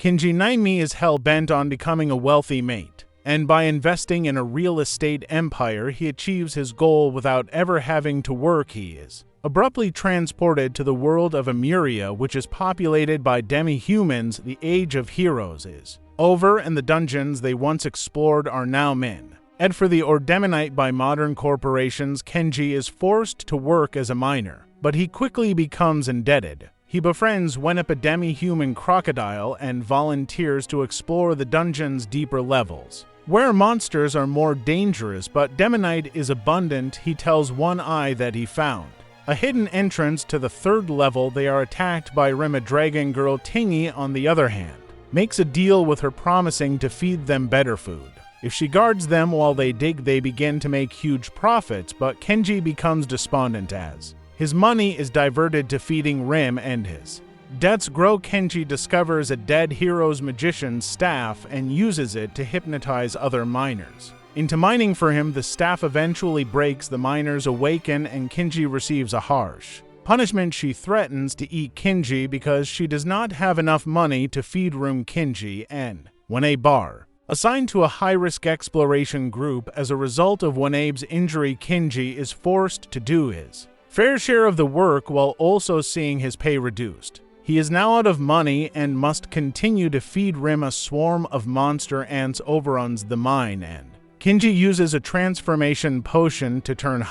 Kinji Naimi is hell-bent on becoming a wealthy mate, and by investing in a real estate empire he achieves his goal without ever having to work. He is abruptly transported to the world of Emuria, which is populated by demi-humans. The age of heroes is over, and the dungeons they once explored are now men. And for the Ordemonite by modern corporations, Kenji is forced to work as a miner, but he quickly becomes indebted. He befriends Wenip, a demi-human crocodile, and volunteers to explore the dungeon's deeper levels, where monsters are more dangerous, but Demonite is abundant. He tells One Eye that he found a hidden entrance to the 3rd level. They are attacked by Rim. A dragon girl. Tingy, on the other hand, makes a deal with her, promising to feed them better food if she guards them while they dig. They begin to make huge profits, but Kenji becomes despondent as his money is diverted to feeding Rim, and his debts grow. Kenji discovers a dead hero's magician's staff and uses it to hypnotize other miners into mining for him. The staff eventually breaks, the miners awaken, and Kenji receives a harsh punishment. She threatens to eat Kenji because she does not have enough money to feed Room. Kenji and Wanabe are assigned to a high-risk exploration group. As a result of Wanabe's injury, Kenji is forced to do his fair share of the work while also seeing his pay reduced. He is now out of money and must continue to feed Rim. A swarm of monster ants overruns the mine, and Kenji uses a transformation potion to turn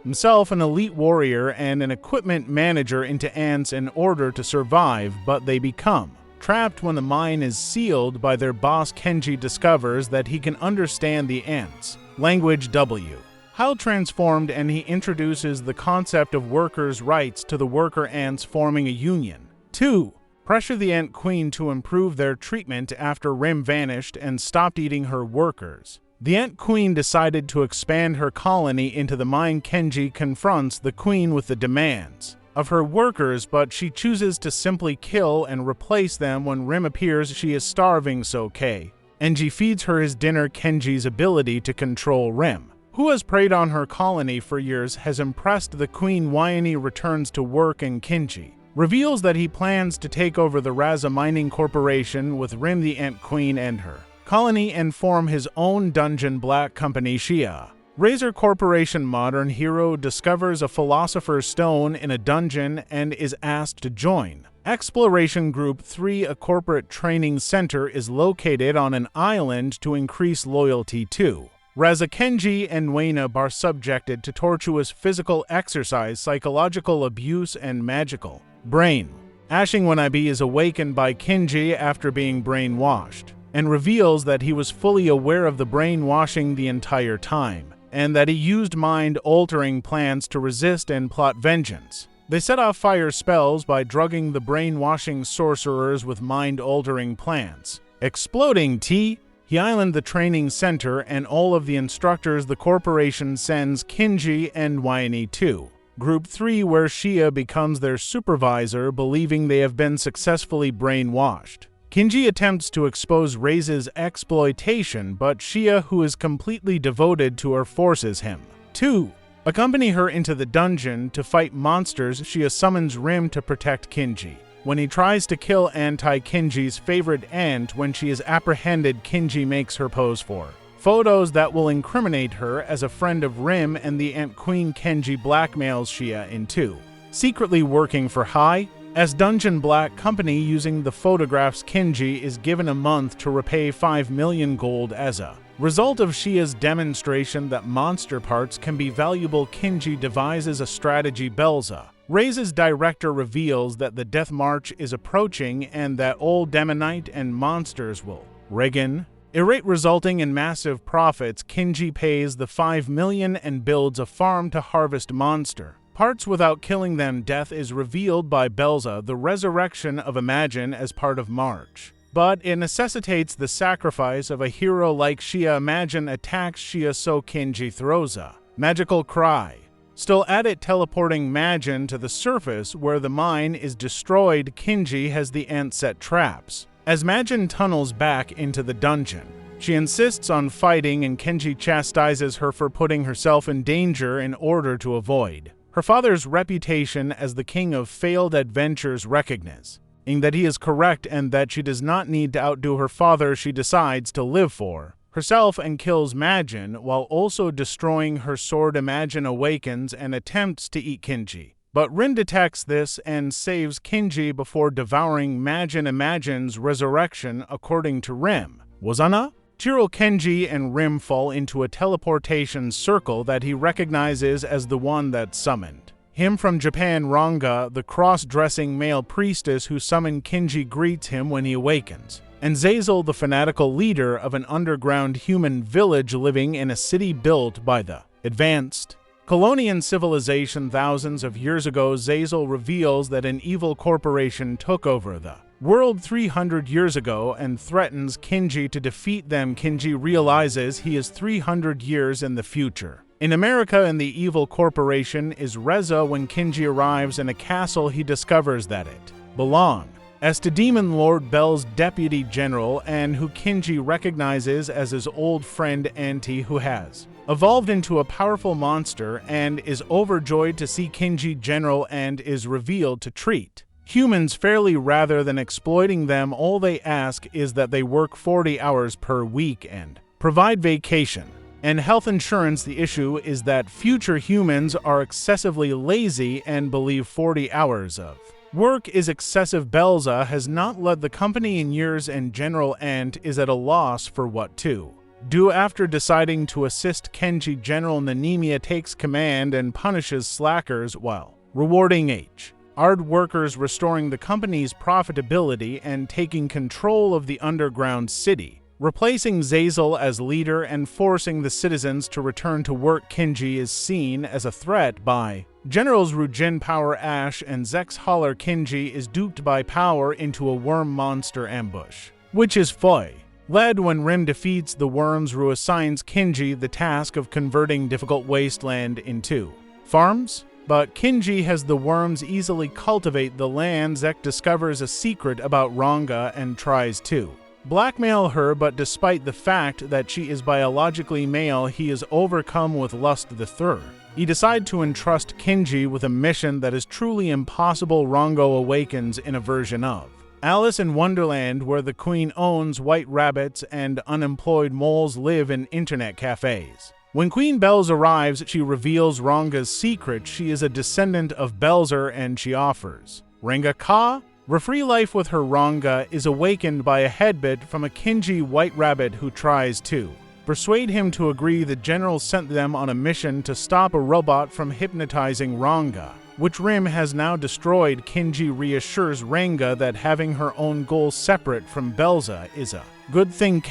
himself an elite warrior and an equipment manager into ants in order to survive, but they become trapped when the mine is sealed by their boss. Kenji discovers that he can understand the ants' language how transformed, and he introduces the concept of workers' rights to the worker ants, forming a union. 2. Pressure the Ant Queen to improve their treatment after Rim vanished and stopped eating her workers. The Ant Queen decided to expand her colony into the mine. Kenji confronts the Queen with the demands of her workers, but she chooses to simply kill and replace them. When Rim appears, she is starving, so Kenji feeds her his dinner. Kenji's ability to control Rim, who has preyed on her colony for years, has impressed the Queen. Wayne returns to work, and Kenji reveals that he plans to take over the Raza Mining Corporation with Rim, the Ant Queen, and her colony, and form his own dungeon. Black Company. Shia Razor Corporation. Modern hero discovers a philosopher's stone in a dungeon and is asked to join Exploration Group 3. A corporate training center is located on an island to increase loyalty to Raza. Kenji and Wainab are subjected to tortuous physical exercise, psychological abuse, and magical brain ashing. Wanabe is awakened by Kenji after being brainwashed and reveals that he was fully aware of the brainwashing the entire time, and that he used mind-altering plans to resist and plot vengeance. They set off fire spells by drugging the brainwashing sorcerers with mind-altering plants, exploding He Island, the training center, and all of the instructors. The corporation sends Kenji and Wayne to Group 3, where Shia becomes their supervisor, believing they have been successfully brainwashed. Kenji attempts to expose Raze's exploitation, but Shia, who is completely devoted to her, forces him to accompany her into the dungeon to fight monsters. Shia summons Rim to protect Kenji when he tries to kill Kenji's favorite ant. When she is apprehended, Kenji makes her pose for photos that will incriminate her as a friend of Rim and the Ant Queen. Kenji blackmails Shia into secretly working for as Dungeon Black Company. Using the photographs, Kenji is given a month to repay 5 million gold as a result of Shia's demonstration that monster parts can be valuable. Kenji devises a strategy. Belza, Raze's director, reveals that the Death March is approaching and that all Demonite and monsters will errate, resulting in massive profits. Kenji pays the 5 million and builds a farm to harvest monster parts without killing them. Death is revealed by Belza, the resurrection of Imagine, as part of March, but it necessitates the sacrifice of a hero like Shia. Imagine attacks Shia, so Kenji throws a magical cry. Still at it, teleporting Imagine to the surface where the mine is destroyed. Kenji has the ant set traps. As Imagine tunnels back into the dungeon, she insists on fighting, and Kenji chastises her for putting herself in danger in order to avoid her father's reputation as the king of failed adventures. in that he is correct and that she does not need to outdo her father. She decides to live for herself and kills Majin while also destroying her sword. Majin awakens and attempts to eat Kinji, but Rin detects this and saves Kinji before devouring Majin. Majin's resurrection, according to Rim, was Chiro. Kenji and Rim fall into a teleportation circle that he recognizes as the one that summoned him from Japan. Ranga, the cross-dressing male priestess who summoned Kinji, greets him when he awakens, and Zazel, the fanatical leader of an underground human village living in a city built by the advanced Colonian civilization thousands of years ago. Zazel reveals that an evil corporation took over the world 300 years ago and threatens Kinji to defeat them. Kinji realizes he is 300 years in the future. In America, and the evil corporation is Reza. When Kinji arrives in a castle, he discovers that it belongs to Demon Lord Bell's deputy general, and who Kinji recognizes as his old friend Auntie, who has evolved into a powerful monster, and is overjoyed to see Kinji general and is revealed to treat humans fairly rather than exploiting them. All they ask is that they work 40 hours per week and provide vacation and health insurance. The issue is that future humans are excessively lazy and believe 40 hours of work is excessive. Belza has not led the company in years, and General Ant is at a loss for what to do. After deciding to assist Kenji, General Nanemiya takes command and punishes slackers while rewarding hard workers, restoring the company's profitability and taking control of the underground city, replacing Zazel as leader and forcing the citizens to return to work. Kinji is seen as a threat by Generals Rujin, Power Ash, and Zex Holler. Kinji is duped by Power into a worm monster ambush, which is led when Rim defeats the worms. Ru assigns Kinji the task of converting difficult wasteland into farms, but Kinji has the worms easily cultivate the land. Zek discovers a secret about Ranga and tries to blackmail her, but despite the fact that she is biologically male, he is overcome with lust. The third, he decides to entrust Kinji with a mission that is truly impossible. Rongo awakens in a version of Alice in Wonderland where the queen owns white rabbits and unemployed moles live in internet cafes. When Queen Belz arrives, she reveals Ranga's secret. She is a descendant of Belzer, and she offers Ranga Ka a free life with her. Ranga is awakened by a headbutt from a Kinji white rabbit who tries to persuade him to agree. The general sent them on a mission to stop a robot from hypnotizing Ranga, which Rim has now destroyed. Kinji reassures Ranga that having her own goal separate from Belza is a good thing.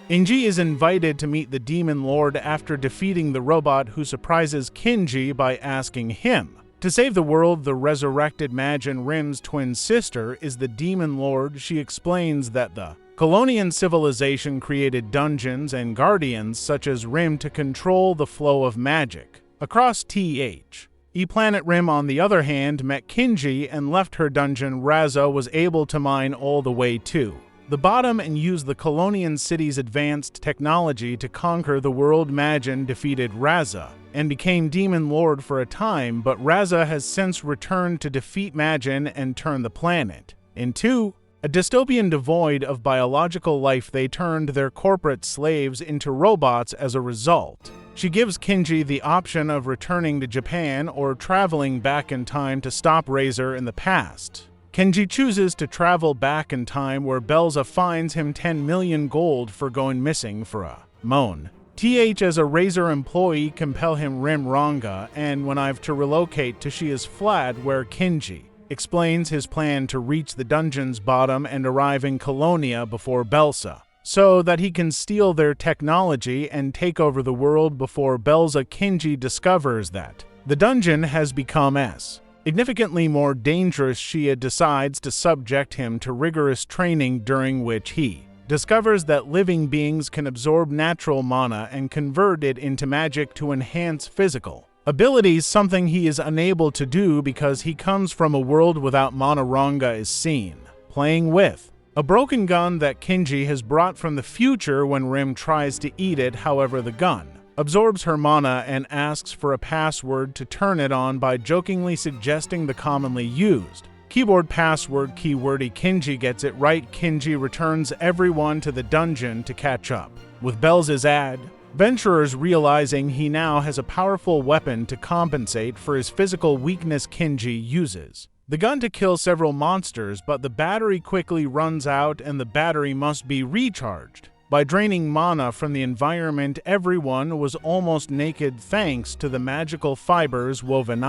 Inji is invited to meet the Demon Lord after defeating the robot, who surprises Kinji by asking him to save the world. The resurrected Majin, Rim's twin sister, is the Demon Lord. She explains that the Colonian civilization created dungeons and guardians such as Rim to control the flow of magic across Planet. Rim, on the other hand, met Kinji and left her dungeon. Raza was able to mine all the way to the bottom and use the Colonian city's advanced technology to conquer the world. Majin defeated Raza and became Demon Lord for a time, but Raza has since returned to defeat Majin and turn the planet into a dystopian devoid of biological life. They turned their corporate slaves into robots as a result. She gives Kinji the option of returning to Japan or traveling back in time to stop Razor in the past. Kinji chooses to travel back in time, where Belza fines him 10 million gold for going missing for a moan. As a Razor employee compel him Rim Ranga, and when I've to relocate to She is Flat, where Kinji explains his plan to reach the dungeon's bottom and arrive in Colonia before Belsa, so that he can steal their technology and take over the world. Before Belza, Kinji discovers that the dungeon has become significantly more dangerous. She decides to subject him to rigorous training, during which he discovers that living beings can absorb natural mana and convert it into magic to enhance physical abilities, something he is unable to do because he comes from a world without mana. Ranga is seen playing with a broken gun that Kinji has brought from the future when Rim tries to eat it. However, the gun absorbs her mana and asks for a password to turn it on by jokingly suggesting the commonly used Keyboard password keyword Kinji gets it right. Kinji returns everyone to the dungeon to catch up. With Belza's adventurers realizing he now has a powerful weapon to compensate for his physical weakness, Kinji uses the gun to kill several monsters, but the battery quickly runs out and the battery must be recharged. By draining mana from the environment, everyone was almost naked thanks to the magical fibers woven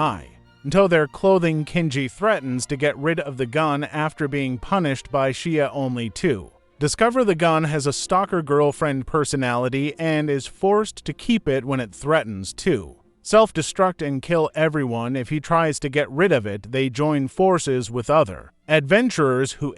until their clothing. Kinji threatens to get rid of the gun after being punished by Shia only to discover the gun has a stalker girlfriend personality and is forced to keep it when it threatens to self-destruct and kill everyone. If he tries to get rid of it, they join forces with other adventurers who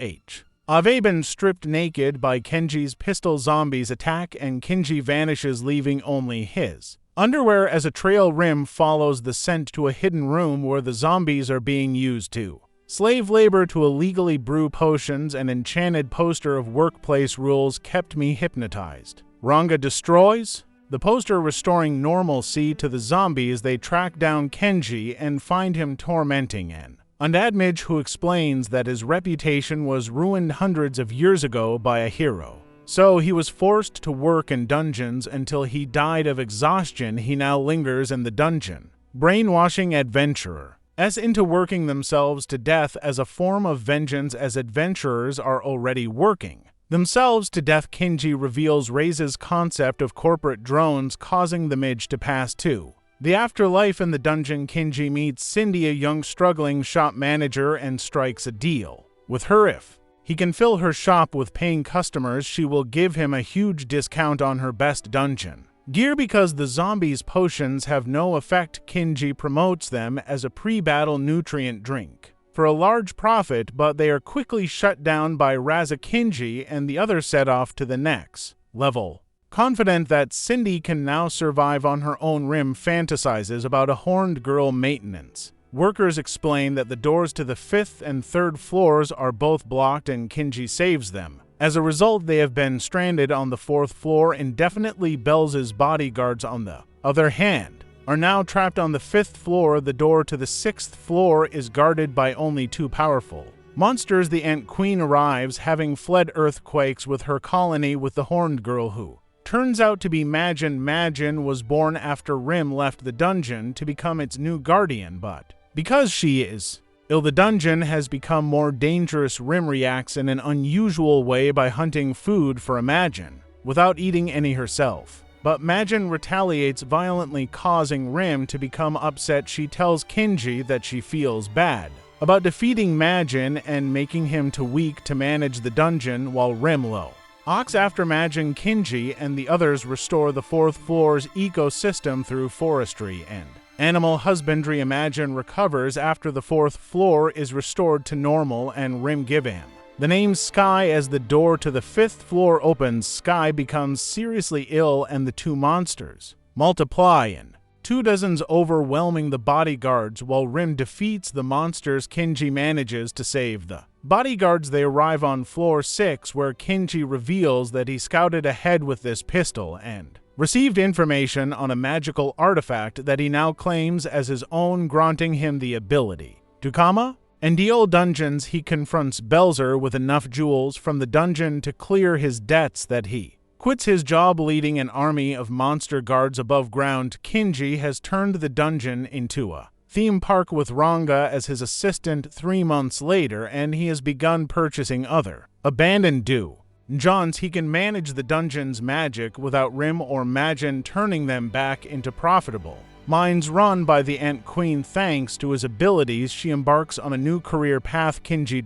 have been stripped naked by Kenji's pistol. Zombies attack and Kinji vanishes, leaving only his underwear as a trail. Rim follows the scent to a hidden room where the zombies are being used to slave labor to illegally brew potions. An enchanted poster of workplace rules kept me hypnotized. Ranga destroys the poster, restoring normalcy to the zombies. They track down Kenji and find him tormenting an undead who explains that his reputation was ruined hundreds of years ago by a hero. So he was forced to work in dungeons until he died of exhaustion. He now lingers in the dungeon, brainwashing adventurers into working themselves to death as a form of vengeance, as adventurers are already working themselves to death. Kinji reveals Rei's concept of corporate drones, causing the Midge to pass to the afterlife. In the dungeon, Kinji meets Cindy, a young struggling shop manager, and strikes a deal with her. If he can fill her shop with paying customers, she will give him a huge discount on her best dungeon gear. Because the zombies' potions have no effect, Kinji promotes them as a pre-battle nutrient drink for a large profit, but they are quickly shut down by Raza. Kinji and the others set off to the next level, confident that Cindy can now survive on her own. Rim fantasizes about a horned girl maintenance. Workers explain that the doors to the 5th and 3rd floors are both blocked and Kinji saves them. As a result, they have been stranded on the 4th floor indefinitely. Belza's bodyguards, on the other hand, are now trapped on the 5th floor. The door to the 6th floor is guarded by only 2 powerful monsters. The Ant Queen arrives, having fled earthquakes with her colony with the horned girl, who turns out to be Majin. Majin was born after Rim left the dungeon to become its new guardian, but because she is ill, the dungeon has become more dangerous. Rim reacts in an unusual way by hunting food for Majin without eating any herself. But Majin retaliates violently, causing Rim to become upset. She tells Kinji that she feels bad about defeating Majin and making him too weak to manage the dungeon, while Rim looks after Majin. Kinji and the others restore the 4th floor's ecosystem through forestry and animal husbandry. Majin recovers after the 4th floor is restored to normal, and Rim give him the name Sky. As the door to the 5th floor opens, Sky becomes seriously ill and the 2 monsters multiply in 2 dozens, overwhelming the bodyguards. While Rim defeats the monsters, Kinji manages to save the bodyguards. They arrive on floor 6, where Kinji reveals that he scouted ahead with this pistol and received information on a magical artifact that he now claims as his own, granting him the ability to comma. In the old dungeons, he confronts Belzer with enough jewels from the dungeon to clear his debts that he quits his job leading an army of monster guards above ground. Kinji has turned the dungeon into a theme park with Ranga as his assistant 3 months later, and he has begun purchasing other abandoned dungeons. He can manage the dungeon's magic without Rim or Majin turning them back into profitable mines run by the Ant Queen. Thanks to his abilities, she embarks on a new career path. Kinji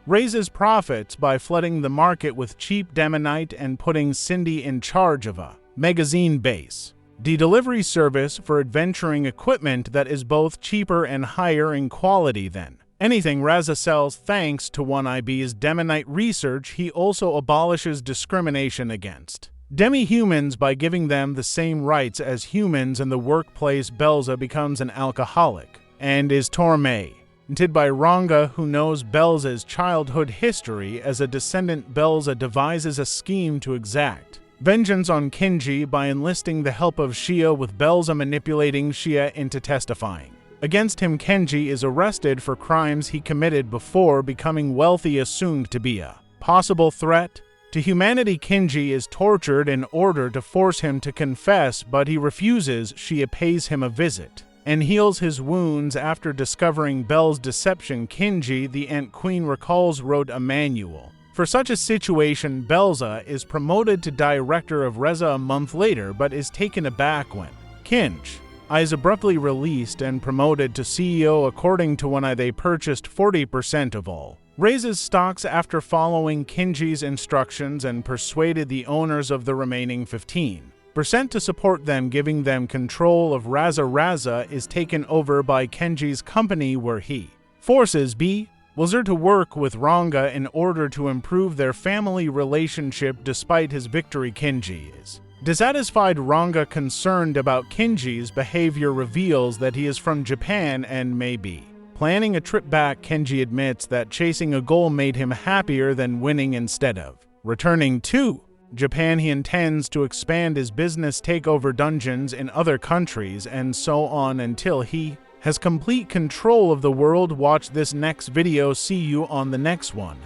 raises profits by flooding the market with cheap demonite and putting Cindy in charge of a magazine base delivery service for adventuring equipment that is both cheaper and higher in quality than anything Raza sells. Thanks to 1IB's demonite research, he also abolishes discrimination against demi-humans by giving them the same rights as humans in the workplace. Belza becomes an alcoholic and is tormented by Ranga, who knows Belza's childhood history. As a descendant, Belza devises a scheme to exact vengeance on Kinji by enlisting the help of Shia, with Belza manipulating Shia into testifying Against him, Kenji is arrested for crimes he committed before becoming wealthy, assumed to be a possible threat to humanity. Kenji is tortured in order to force him to confess, but he refuses. She pays him a visit and heals his wounds after discovering Belle's deception. Kenji, the Ant Queen recalls, wrote a manual for such a situation. Belza is promoted to director of Reza a month later, but is taken aback when Kenji is abruptly released and promoted to CEO. According to one, they purchased 40% of all Reza's stocks after following Kenji's instructions and persuaded the owners of the remaining 15% to support them, giving them control of Raza. Raza is taken over by Kenji's company, where he forces Belzer to work with Ranga in order to improve their family relationship. Despite his victory, Kenji is dissatisfied. Ranga, concerned about Kenji's behavior, reveals that he is from Japan and may be planning a trip back. Kenji admits that chasing a goal made him happier than winning. Instead of returning to Japan, he intends to expand his business, take over dungeons in other countries, and so on until he has complete control of the world. Watch this next video. See you on the next one.